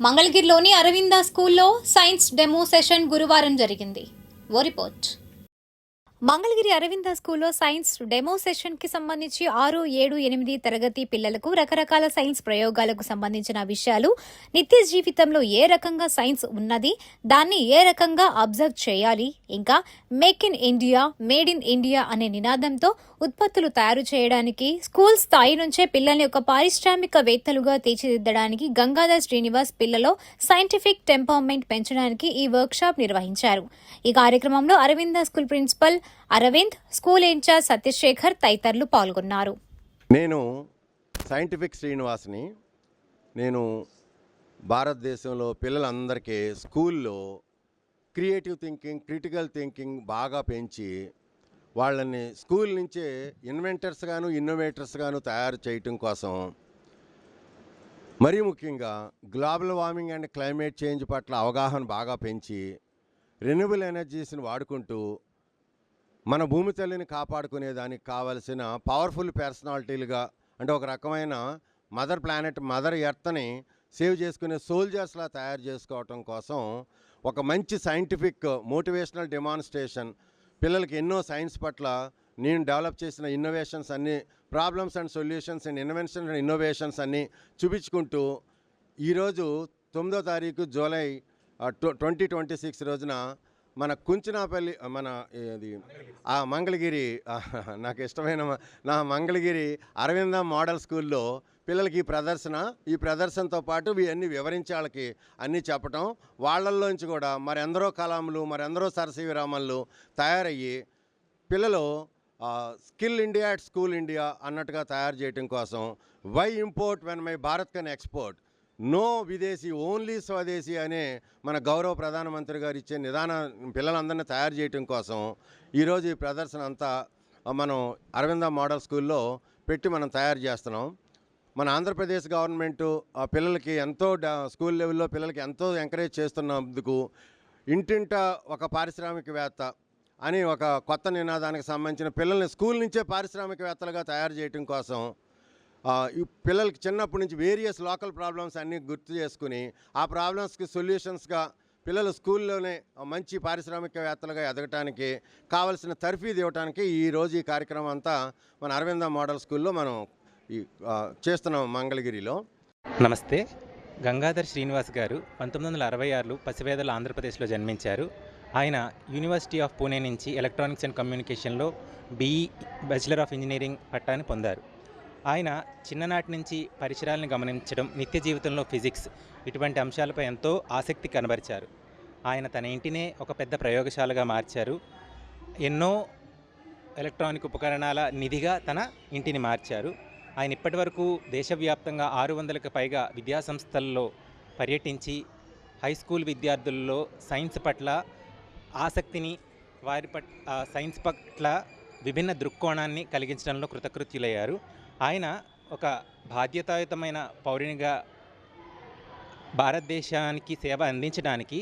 మంగళగిరిలోని అరవింద స్కూల్లో science demo session గురువారం జరిగింది. ఓ రిపోర్ట్. మంగళగిరి అరవింద స్కూల్లో సైన్స్ డెమో సెషన్ కి సంబంధించి 6, 7, 8 తరగతి పిల్లలకు రకరకాల సైన్స్ ప్రయోగాలకు సంబంధించిన విషయాలు, నిత్య జీవితంలో ఏ రకంగా సైన్స్ ఉన్నది, దాన్ని ఏ రకంగా అబ్జర్వ్ చేయాలి, ఇంకా make in India, made in India అనే నినాదంతో ఉత్పత్తులు తయారు చేయడానికి స్కూల్ స్థాయి నుంచే పిల్లల్ని ఒక పారిశ్రామికవేత్తలుగా తీర్చిదిద్దడానికి గంగాధర్ శ్రీనివాస్ పిల్లలో సైంటిఫిక్ టెంపర్మెంట్ పెంచడానికి ఈ వర్క్షాప్ నిర్వహించారు. ఈ కార్యక్రమంలో Aravinda school principal Aravind, school incharge Satyasekhar తదితరులు పాల్గొన్నారు. నేను సైంటిఫిక్ శ్రీనివాస్ని. నేను భారతదేశంలో పిల్లలందరికీ స్కూల్లో క్రియేటివ్ థింకింగ్, క్రిటికల్ థింకింగ్ బాగా పెంచి వాళ్ళని స్కూల్ నుంచే ఇన్వెంటర్స్గాను, ఇన్నోవేటర్స్గాను తయారు చేయటం కోసం, మరీ ముఖ్యంగా global warming and climate change పట్ల అవగాహన బాగా పెంచి రెన్యూబుల్ ఎనర్జీస్ని వాడుకుంటూ మన భూమి తల్లిని కాపాడుకునే దానికి కావలసిన పవర్ఫుల్ పర్సనాలిటీలుగా, అంటే ఒక రకమైన మదర్ ప్లానెట్, మదర్ ఎర్త్ని సేవ్ చేసుకునే సోల్జర్స్లా తయారు చేసుకోవటం కోసం ఒక మంచి సైంటిఫిక్ మోటివేషనల్ డెమాన్స్ట్రేషన్, పిల్లలకి ఎన్నో సైన్స్ పట్ల నేను డెవలప్ చేసిన ఇన్నోవేషన్స్ అన్నీ, problems and solutions and invention and innovations అన్నీ చూపించుకుంటూ ఈరోజు 9వ తారీఖు జూలై 2026 రోజున మన కుంచినాపల్లి, మన ఇది మంగళగిరి, నాకు ఇష్టమైన నా మంగళగిరి అరవింద మోడల్ స్కూల్లో పిల్లలకి ఈ ప్రదర్శనతో పాటు ఇవన్నీ వివరించి వాళ్ళకి అన్నీ చెప్పటం, వాళ్ళల్లోంచి కూడా మరెందరో కలాంలు, మరెందరో సరస్వతి రామన్లు తయారయ్యి పిల్లలు skill India at school India అన్నట్టుగా తయారు చేయటం కోసం, why import when my Bharat can export, no విదేశీ ఓన్లీ స్వదేశీ అనే మన గౌరవ ప్రధానమంత్రి గారు ఇచ్చే నిదానం పిల్లలందరినీ తయారు చేయటం కోసం ఈరోజు ఈ ప్రదర్శన అంతా మనం అరవింద మోడల్ స్కూల్లో పెట్టి మనం తయారు చేస్తున్నాం. మన ఆంధ్రప్రదేశ్ గవర్నమెంటు పిల్లలకి ఎంతో స్కూల్ లెవెల్లో పిల్లలకి ఎంతో ఎంకరేజ్ చేస్తున్నందుకు ఇంటింట ఒక పారిశ్రామికవేత్త అని ఒక కొత్త నినాదానికి సంబంధించిన పిల్లల్ని స్కూల్ నుంచే పారిశ్రామికవేత్తలుగా తయారు చేయటం కోసం ఈ పిల్లలకి చిన్నప్పటి నుంచి వేరియస్ లోకల్ ప్రాబ్లమ్స్ అన్నీ గుర్తు చేసుకుని ఆ ప్రాబ్లమ్స్కి సొల్యూషన్స్గా పిల్లలు స్కూల్లోనే మంచి పారిశ్రామికవేత్తలుగా ఎదగటానికి కావలసిన తర్ఫీదు ఇవ్వడానికి ఈరోజు ఈ కార్యక్రమం అంతా మన అరవింద మోడల్ స్కూల్లో మనం చేస్తున్నాం మంగళగిరిలో. నమస్తే. గంగాధర్ శ్రీనివాస్ గారు 1966లో పసివేదల ఆంధ్రప్రదేశ్లో జన్మించారు. ఆయన యూనివర్సిటీ ఆఫ్ పూణే నుంచి ఎలక్ట్రానిక్స్ అండ్ కమ్యూనికేషన్లో BE బ్యాచిలర్ ఆఫ్ ఇంజనీరింగ్ పట్టాని పొందారు. ఆయన చిన్ననాటి నుంచి పరిసరాలను గమనించడం, నిత్య జీవితంలో ఫిజిక్స్ ఇటువంటి అంశాలపై ఎంతో ఆసక్తి కనబరిచారు. ఆయన తన ఇంటినే ఒక పెద్ద ప్రయోగశాలగా మార్చారు. ఎన్నో ఎలక్ట్రానిక్ ఉపకరణాల నిధిగా తన ఇంటిని మార్చారు. ఆయన ఇప్పటి వరకు దేశవ్యాప్తంగా 600కు పైగా విద్యాసంస్థల్లో పర్యటించి హై స్కూల్ విద్యార్థుల్లో సైన్స్ పట్ల ఆసక్తిని, సైన్స్ పట్ల విభిన్న దృక్కోణాన్ని కలిగించడంలో కృతకృత్యులయ్యారు. ఆయన ఒక బాధ్యతాయుతమైన పౌరునిగా భారతదేశానికి సేవ అందించడానికి